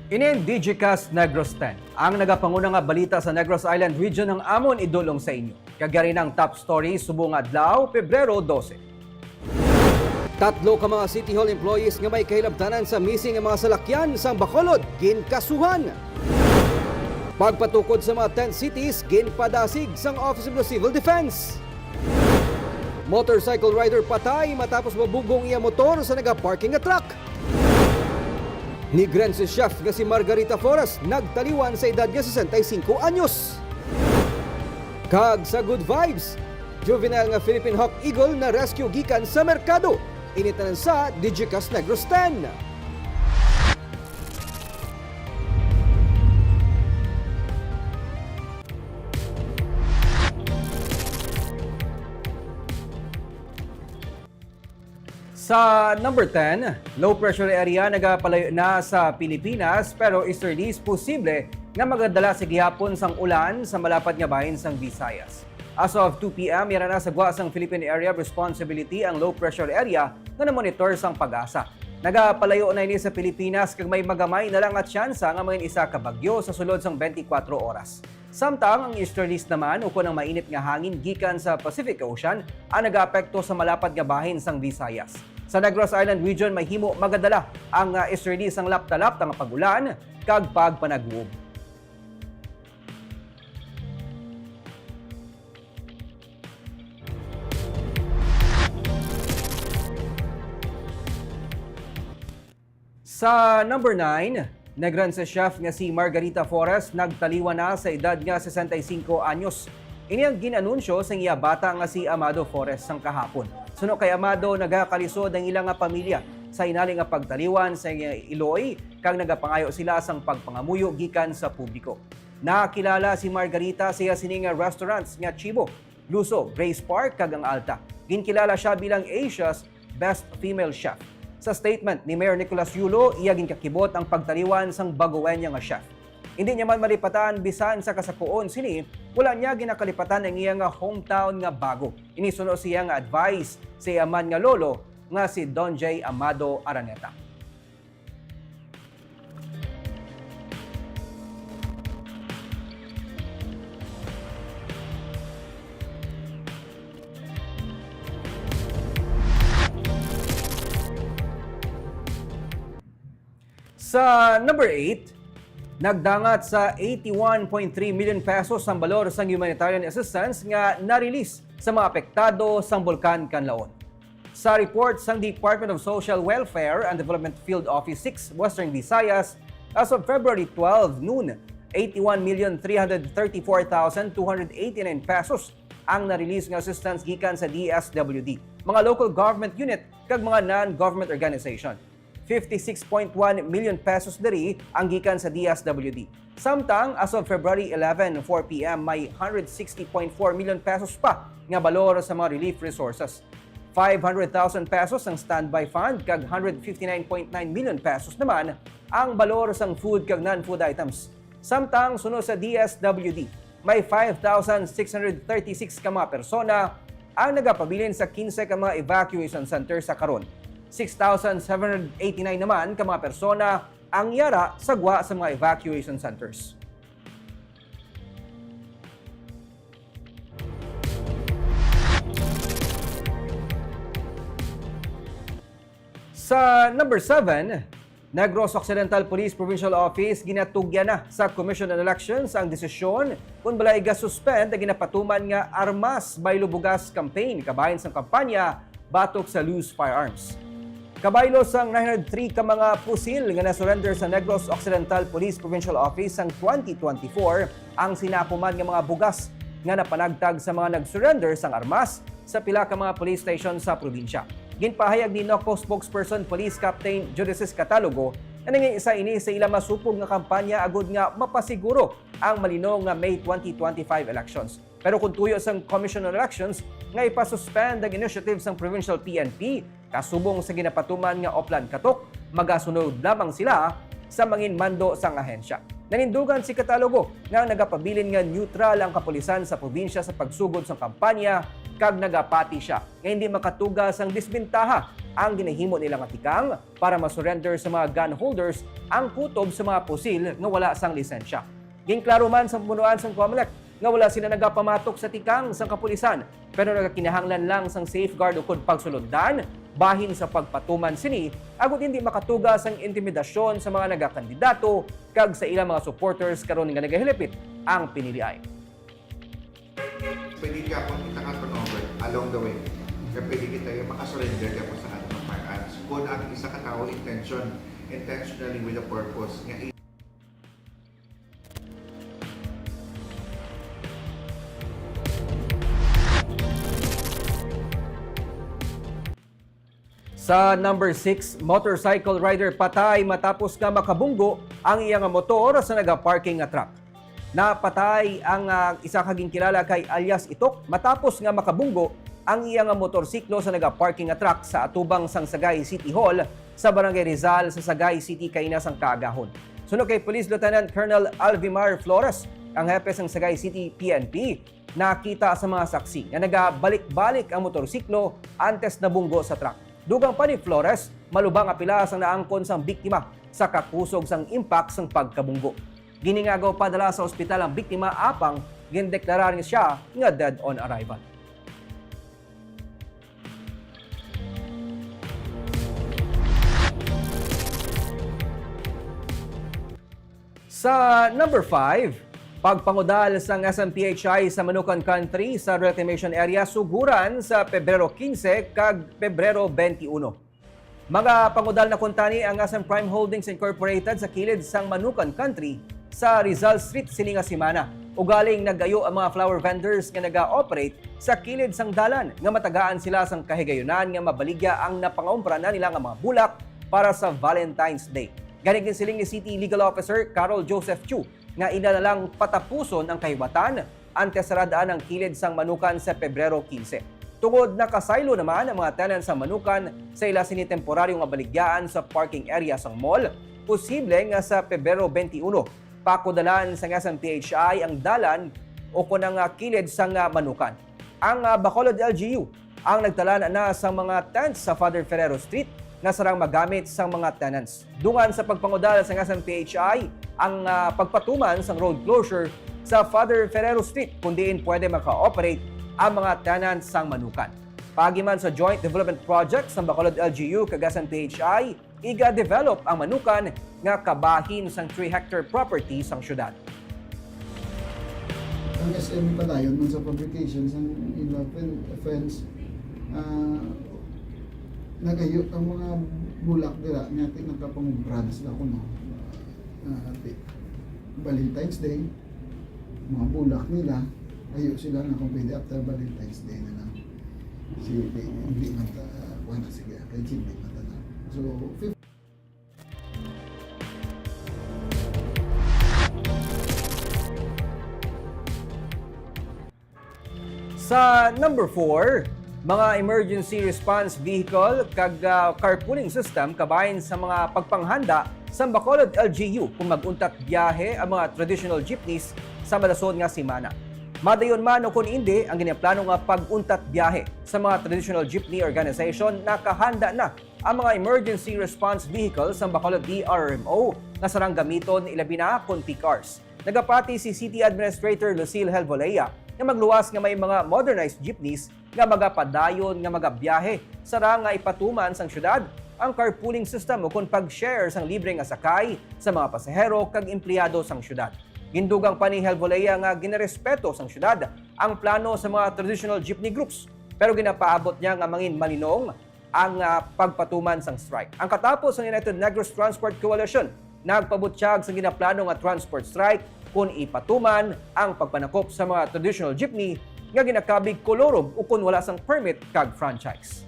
Inin DigiCast Negros 10. Ang nagapanguna nga balita sa Negros Island region ng amon idulong sa inyo. Kagari ng top story subong adlaw, Pebrero 12. Tatlo ka mga City Hall employees nga may kahilabtanan sa missing nga mga salakyan sa Bacolod, ginkasuhan. Pagpatukod sa mga 10 cities, ginpadasig sang Office of the Civil Defense. Motorcycle rider patay matapos mabugong iya motor sa nagaparking nga truck. Nigrense chef nga si Margarita Flores nagtaliwan sa edad nga 65 anyos. Kag sa good vibes, juvenile nga Philippine Hawk Eagle na rescue gikan sa merkado. Initanan sa DigiCast Negros 10. Sa number 10, low pressure area nagapalayo na sa Pilipinas pero easterlies posible nga magadala sa gihapon sang ulan sa malapad nga bahin sang Visayas. As of 2 p.m., yara na sagwa sang Philippine Area of Responsibility ang low pressure area nga namonitor sang pag-asa. Nagapalayo na ini sa Pilipinas kag may magamay na lang at tsansa nga mga isa ka bagyo sa sulod sang 24 oras. Samtang ang easterlies naman ukon ang mainit nga hangin gikan sa Pacific Ocean ang nagaapekto sa malapad nga bahin sang Visayas. Sa Negros Island region may himo magadala ang easterlies ang lapta-lapta nga pag-ulan kag pagpanagwob. Sa number 9, Negrense chef nga si Margarita Flores nagtaliwan na sa edad nga 65 anyos. Ini ang ginanunsyo sa iya bata nga si Amado Flores sang kahapon. Suno kay Amado nagakalisod ang ilang pamilya sa inali nga pagtaliwan sa Iloy kag nagapangayo sila sang pagpangamuyo gikan sa publiko. Nakilala si Margarita sa sining restaurants nga Chibo, Luso, Grace Park kag ang Alta. Ginkilala siya bilang Asia's Best Female Chef. Sa statement ni Mayor Nicolas Yulo, iya ginkakibot ang pagtaliwan sang baguenya nga chef. Hindi niya man malipatan bisan sa kasakuon sini, wala niya ginakalipatan ang iya nga hometown nga bago. Inisuno siya nga advice sa iyaman nga lolo nga si Don J. Amado Araneta. Sa number 8, nagdangat sa 81.3 million pesos ang balor sa humanitarian assistance nga na-release sa mga apektado sa Bulkan Kanlaon. Sa report sa Department of Social Welfare and Development Field Office 6, Western Visayas, as of February 12 noon, 81,334,289 pesos ang na-release nga assistance gikan sa DSWD, mga local government unit kag mga non-government organization. 56.1 million pesos diri ang gikan sa DSWD. Samtang as of February 11, 4 p.m. may 160.4 million pesos pa nga balor sa mga relief resources. 500,000 pesos ang standby fund kag 159.9 million pesos naman ang balor sang food kag non-food items. Samtang sunod sa DSWD, may 5,636 ka mga persona ang nagapabilin sa 15 ka mga evacuation center sa karon. 6,789 naman ka mga persona ang yara sagwa sa mga evacuation centers. Sa number 7, Negros Occidental Police Provincial Office ginatugya na sa Commission on Elections ang desisyon kung balay ga-suspend ang ginapatuman nga Armas Baylo Bugas campaign kabahin sa kampanya batok sa Loose Firearms. Kabaylo sang 903 ka mga pusil nga na-surrender sa Negros Occidental Police Provincial Office sang 2024 ang sinapuman nga mga bugas nga napanagtag sa mga nag-surrender sang armas sa pila ka mga police station sa probinsya. Ginpahayag ni NOCO spokesperson Police Captain Judices Catalogo na nangyayisa ini sa ilang masupog nga kampanya agud nga mapasiguro ang malinaw nga May 2025 elections. Pero kung tuyo sang Commission on Elections nga ipasuspend ang initiative sang Provincial PNP kasubong sa ginapatuman nga Oplan Katok, magasunod lamang sila sa mangin mando sang ahensya. Nanindugan si Catalogo nga nagapabilin nga neutral ang kapulisan sa probinsya sa pagsugod sa kampanya kag nagapati siya nga hindi makatugas ang disbentaha ang ginahimo nilang atikang para masurrender sa mga gun holders ang kutob sa mga pusil nga wala sang lisensya. Ginklaro man sa pamunuan sang COMELEC nga wala sila nagapamatok sa tikang sang kapulisan pero nagakinahanglan lang sang safeguard ukod pagsulundan bahin sa pagpatuman sini agot hindi makatugas ang intimidasyon sa mga nagakandidato kag sa ilang mga supporters karon nga nagahilipit ang piniliay. Pwede ka po kita ka turnover along the way. Kaya pwede kita yung makasurrender ka po sa ating firearms. Kung ang isa ka tao intentionally with a purpose nga Sa number 6, motorcycle rider patay matapos nga makabunggo ang iyang motor sa nagaparking nga truck. Napatay ang isa kaging kilala kay alias Itok matapos nga makabunggo ang iyang motorsiklo sa nagaparking nga truck sa atubang sang Sagay City Hall sa Barangay Rizal sa Sagay City, Cainasang Kaagahon. Sunod kay Police Lieutenant Colonel Alvimar Flores, ang hepe sang Sagay City PNP, nakita sa mga saksi na nagabalik-balik ang motorsiklo antes na bunggo sa truck. Dugang pa ni Flores, malubang apila sang naangkon sang biktima sa kakusog sang impact sang pagkabunggo. Giningagaw padala sa ospital ang biktima apang gindeklarar siya nga dead on arrival. Sa number 5, pagpangudal sang SMPHI sa Manukan Country sa reclamation area suguran sa Pebrero 15 kag Pebrero 21. Mga pangudal na kuntani ang SM Prime Holdings Incorporated sa kilid sang Manukan Country sa Rizal Street sininga semana. Ugaling nagayo ang mga flower vendors nga naga-operate sa kilid sang dalan nga matagaan sila sang kahigayunan nga mabaligya ang napangumpra na nila nga mga bulak para sa Valentine's Day. Ganigin siling ni City Legal Officer Carol Joseph Chu nga inalang patapuson ang kahiwatan antes saradaan ang kilid sang Manukan sa Pebrero 15. Tungod nakasaylo naman ang mga tenants sa Manukan sa ila sinitemporaryong abaligyaan sa parking area sang mall, posible nga sa Pebrero 21 pakudalan sang SMPHI ang dalan o kunang kilid sang Manukan. Ang Bacolod LGU ang nagtala na sa mga tents sa Father Ferrero Street na sarang magamit sang mga tenants. Dungan sa pagpangudal sang SMPHI ang pagpatuman sang road closure sa Father Ferrero Street kung diin pwede maka-operate ang mga tenants sang Manukan. Pagiman sa Joint Development Project sa Bacolod LGU kag SMPHI, iga-develop ang Manukan nga kabahin sang 3-hectare property sang syudad. Ang SM padayon man sa publications ng offense, nagayo ang mga bulak dira natin nagkapang-brand sila kuno. Valentine's Day, mga bulak nila, ayo sila na kung pwede after Valentine's Day na lang. Hindi man ta, wala sige, kay hindi man ta na. So, Sa number 4, mga emergency response vehicle kag carpooling system kabahin sa mga pagpanghanda sa Bacolod LGU kung maguntat biyahe ang mga traditional jeepneys sa madason nga semana. Madayon man o kung hindi, ang ginaplano nga pag-untat biyahe sa mga traditional jeepney organization, nakahanda na ang mga emergency response vehicles sa Bacolod DRMO na sarang gamiton ilabi na kung peak hours. Nagapati si City Administrator Lucille Helvolea na magluwas nga may mga modernized jeepneys nga magapadayon nga magabiyahe sarang nga ipatuman sang syudad ang carpooling system o kung pag-share sang libre nga sakay sa mga pasahero kag empleyado sang syudad. Gindugang pa ni Helvolea nga ginarespeto sang syudad ang plano sa mga traditional jeepney groups pero ginapaabot niya nga mangin malinong ang pagpatuman sang strike. Ang katapos ng United Negros Transport Coalition, nagpabutyag sa ginaplano nga transport strike kung ipatuman ang pagpanakop sa mga traditional jeepney nga ginakabig kolorob o kung wala sang permit kag franchise.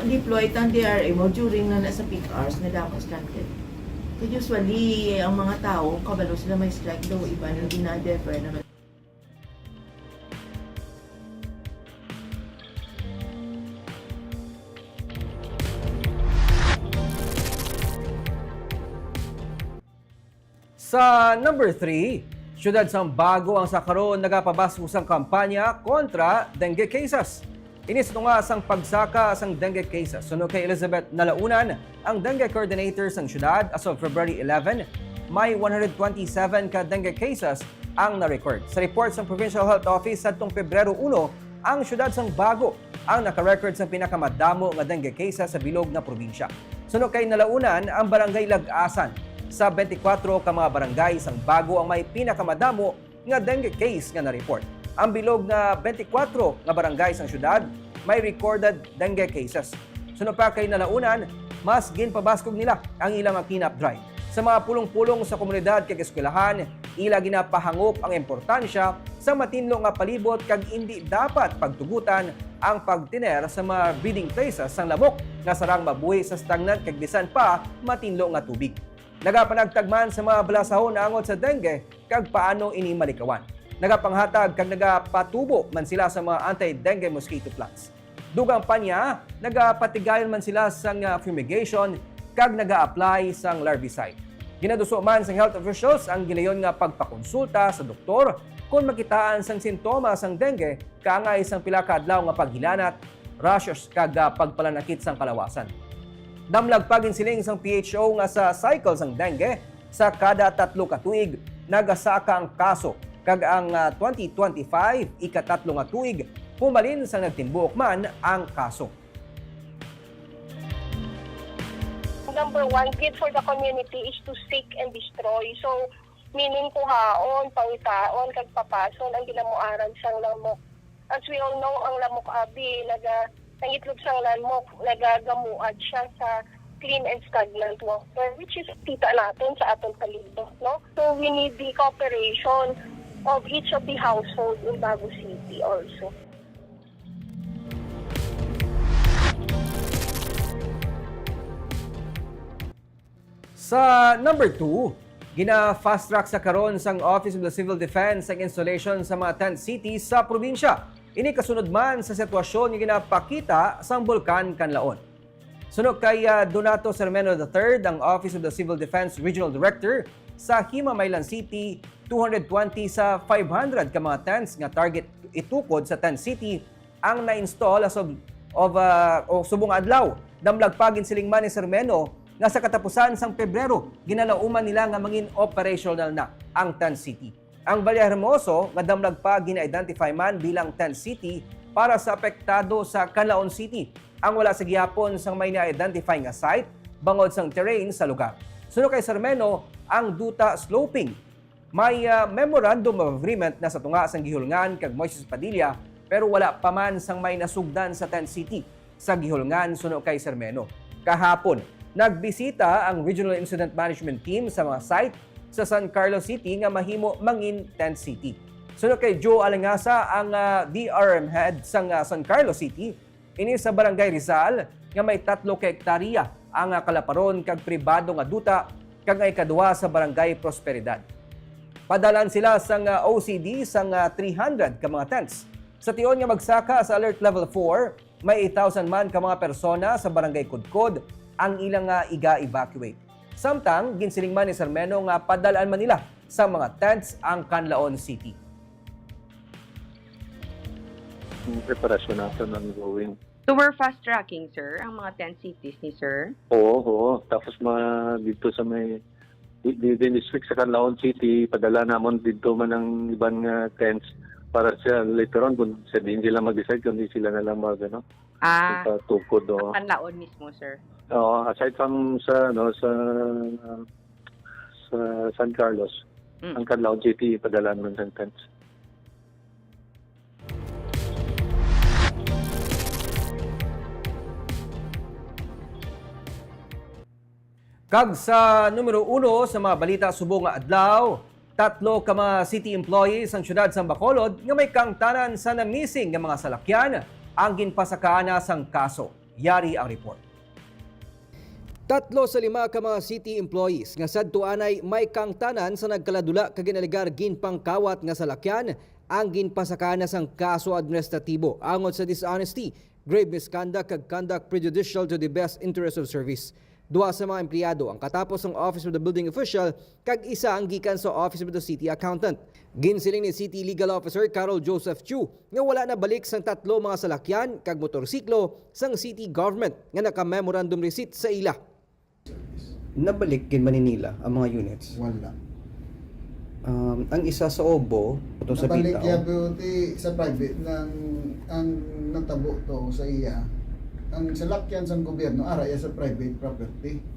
deploy ang DRA mo during na nasa peak hours na dapat stranded. So usually, ang mga tao, kabalo sila may strike daw, iba na hindi na-defer naman. Sa number 3, syudad sang Bago ang sakaron nagapabaskusang kampanya kontra dengue cases. Inis nga sang pagsaka sang dengue cases. Suno kay Elizabeth Nalaunan, ang dengue coordinator sang syudad as of February 11, may 127 ka dengue cases ang na-record. Sa report sang Provincial Health Office sadtong Pebrero 1, ang syudad sang Bago ang naka-record sang pinakamadamo nga dengue cases sa bilog na probinsya. Suno kay Nalaunan, ang barangay Lag-asan sa 24 ka mga barangay sang Bago ang may pinakamadamo nga dengue case nga na-report. Ang bilog na 24 nga barangay sang syudad may recorded dengue cases. Sunod pa kay Nalaunan, mas ginpabaskog nila ang ilang clean-up drive. Sa mga pulong-pulong sa komunidad kag eskwelahan, ila ginapahangop ang importansya sa matinlo nga palibot kag hindi dapat pagtugutan ang pagtiner sa mga breeding places sang lamok nga sarang mabuhi sa stagnant kag bisan pa matinlo nga tubig. Nagapanagtagman sa mga balasahon na angot sa dengue kag paano ini malikawan. Nagapanghatag kag nagapatubo man sila sa mga anti-dengue mosquito plants. Dugang pa niya, nagapatigayon man sila sang fumigation kag naga-apply sang larvicide. Ginaduso man sang health officials ang gilayon nga pagpakonsulta sa doktor kung makitaan sang sintomas sang dengue kaangay sang pila ka adlaw nga paghilanat, rashes kag pagpalanakit sang kalawasan. Damlag pagin siling sang PHO nga sa cycle sang dengue sa kada 3 ka tuig nagasaka ang kaso kag ang 2025 ika-3 nga tuig pumalin sang nagtimbuk man ang kaso. Number one, good for the community is to seek and destroy. So, meaning kuhaon, pangitaon, kag papason ang ginamuaran sang lamok. As we all know, ang lamok abi, nangitlog sang lamok, nagagamuad siya sa clean and stagnant water, which is kita natin sa atong palibot, no? So, we need the cooperation of each of the households in Bago City also. Sa number 2, gina-fast track sa karon sang Office of the Civil Defense ang installation sa mga tent cities sa probinsya. Ini kasunod man sa sitwasyon nga ginapakita sang Bulkan Kanlaon. Sunod kay Donato Sermeno III, ang Office of the Civil Defense Regional Director sa Himamaylan City, 220 sa 500 ka mga tents nga target itukod sa tent city ang na-install as of subong adlaw. Damlag pagin siling man ni Sermeno nga sa katapusan sang Pebrero, ginalauman nila nga mangin operational na ang tent city. Ang Vallehermoso nga damlag pa gina-identify man bilang tent city para sa apektado sa Canlaon City. Ang wala sa gihapon sang may na-identify nga site bangod sang terrain sa lugar. Sunod kay Sermeno, ang Duta Sloping. May memorandum of agreement na sa tunga sang gihulngan kag Moises Padilla pero wala pa man sang may nasugdan sa tent city sa gihulngan sunod kay Sermeno. Kahapon, nagbisita ang Regional Incident Management Team sa mga site sa San Carlos City nga mahimo mangin tent city. Sunod kay Joe Alangasa, ang DRM head sang San Carlos City, ini sa Barangay Rizal nga may 3 ka hektarya ang kalaparon kag pribado nga duta kag ay kadua sa Barangay Prosperidad. Padalan sila sang OCD sang 300 ka mga tents. Sa tiyon nga magsaka sa Alert Level 4, may 8,000 man ka mga persona sa Barangay Kudkod ang ilang iga-evacuate. Samtang, ginsiling man ni Sermeno nga padalaan man nila sa mga tents ang Canlaon City. Preparasyon natin ang gawin. So we're fast-tracking, sir, ang mga tent cities ni sir? Oo. Tapos dito sa may district sa Canlaon City, padala namon dito man ang ibang tents para siya later on kung hindi sila mag-decide kundi sila na lang tukod. Ang Canlaon mismo, sir? Oo, aside from sa San Carlos, ang Canlaon City padala naman ng tents. Kag sa numero 1 sa mga balita subong nga adlaw, 3 ka mga city employees ang syudad sa Bacolod nga may kangtanan sa na-missing nga mga salakyan ang ginpasakaana sang kaso. Yari ang report. 3 sa 5 ka mga city employees nga sadtuanay may kangtanan sa nagkaladula kaginaligar ginpangkawat nga salakyan ang ginpasakana sang kaso administratibo angon sa dishonesty, grave misconduct kag conduct prejudicial to the best interest of service. 2 sa mga empleyado ang katapos ng Office of the Building Official kag isa ang gikan sa Office of the City Accountant. Ginsiling ni City Legal Officer Carol Joseph Chu nga wala na balik sang 3 mga salakyan kag motorsiklo sang city government nga naka-memorandum receipt sa ila. Nabalik kin Manila ang mga units. Wala. Ang isa sa Obo, ito sa Nabalik Bitaw. kaya beauty sa private ang natabo to sa iya. Ang salakyan sa gobyerno ara iya sa private property.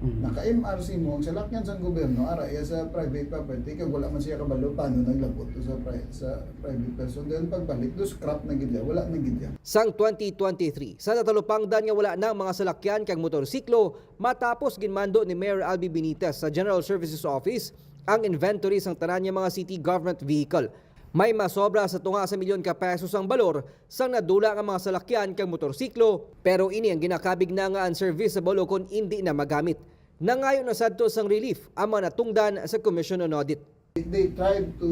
Naka-MRC mo ang salakyan sa gobyerno ara iya sa private property kay wala man siya kabalo paano naglabot to sa private person. Then pagbalik do scrap na gid wala na gid. Sang 2023, sa natalupangdan nga wala na mga salakyan kag motorsiklo matapos ginmando ni Mayor Albi Benitez sa General Services Office ang inventory sang tanan nga mga city government vehicle. May masobra sa tunga sa milyon ka pesos ang balor sang nadula nga mga salakyan kag motorsiklo pero ini ang ginakabig na nga unserviceable o kung hindi na magamit. Nangayon na sadto sang relief ang mga natungdan sa Commission on Audit. They tried to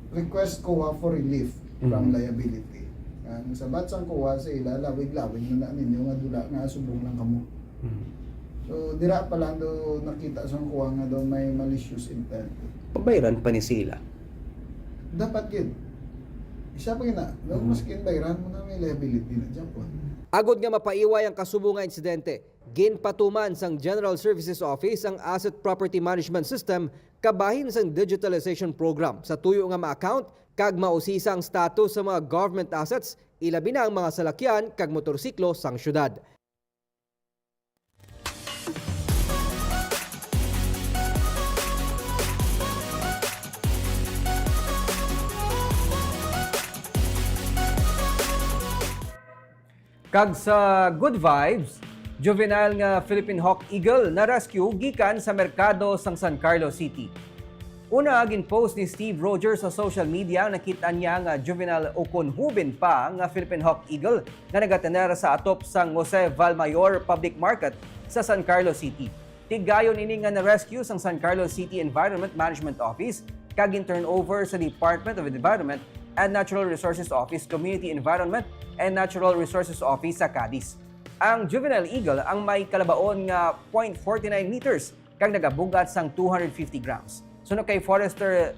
request COA for relief from liability. Ang sabat sang COA sa ila lawig-lawig na ninyo nga dula nga subong lang kamo. So dira pa lang do nakita sang COA nga do may malicious intent. Pabayran pa ni sila. Dapat yun. Isa pa gina, maskin bayran mo na may liability na dyan po. Agod nga mapaiway ang kasubo nga insidente, ginpatuman sang General Services Office ang Asset Property Management System kabahin sang digitalization program sa tuyo nga ma-account kag mausisa ang status sa mga government assets ilabi na ang mga salakyan kag motorsiklo sang syudad. Kag sa good vibes, juvenile nga Philippine Hawk Eagle na rescue gikan sa merkado sang San Carlos City. Una gin-post ni Steve Rogers sa social media nakita niya nga juvenile o kunhubin pa nga Philippine Hawk Eagle nga nagatener sa atop sang Jose Valmayor Public Market sa San Carlos City. Tigayon ini nga na-rescue sang San Carlos City Environment Management Office kag in-turn over sa Department of Environment and Natural Resources Office Community Environment and Natural Resources Office sa Cadiz. Ang juvenile eagle ang may kalabaon nga 0.49 meters kag nagabugat sang 250 grams. Sunod kay Forester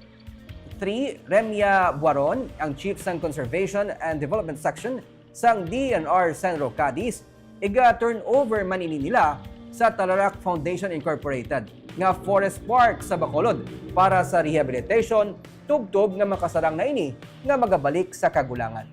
3, Remia Buaron, ang Chief sang Conservation and Development Section sang DNR Senro Cadiz, iga-turnover man ini nila sa Talarak Foundation Incorporated nga Forest Park sa Bacolod para sa rehabilitation, tubtob nga makasarang na ini nga magabalik sa kagulangan.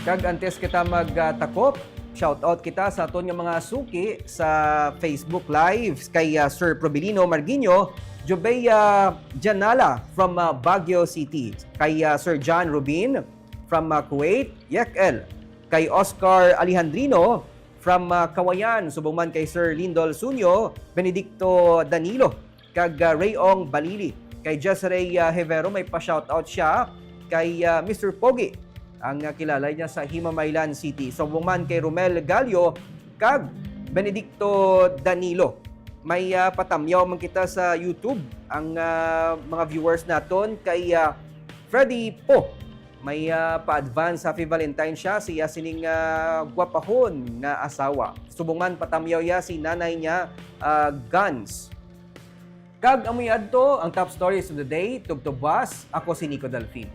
Kag antes kita magtakop, shoutout kita sa aton nga mga suki sa Facebook Live kay Sir Probilino Marguinho, Jobeya Janala from Baguio City, kay Sir John Rubin from Kuwait, Yekel, kay Oscar Alejandrino from Kawayan, subong man kay Sir Lindol Sunyo, Benedicto Danilo, kag Rayong Balili, kay Jessray Hevero may pa-shoutout siya, kay Mr. Pogi, ang kilala niya sa Himamaylan City. Subong man kay Romel Gallo, kag Benedicto Danilo. May patamyaw man kita sa YouTube ang mga viewers naton kay Freddy Po. May pa-advance Happy Valentine siya, siya sining gwapahon nga asawa. Subong man patamyaw ya si nanay niya Guns. Kag amoy adto ang top stories of the day, tugtubas, ako si Nico Delfin.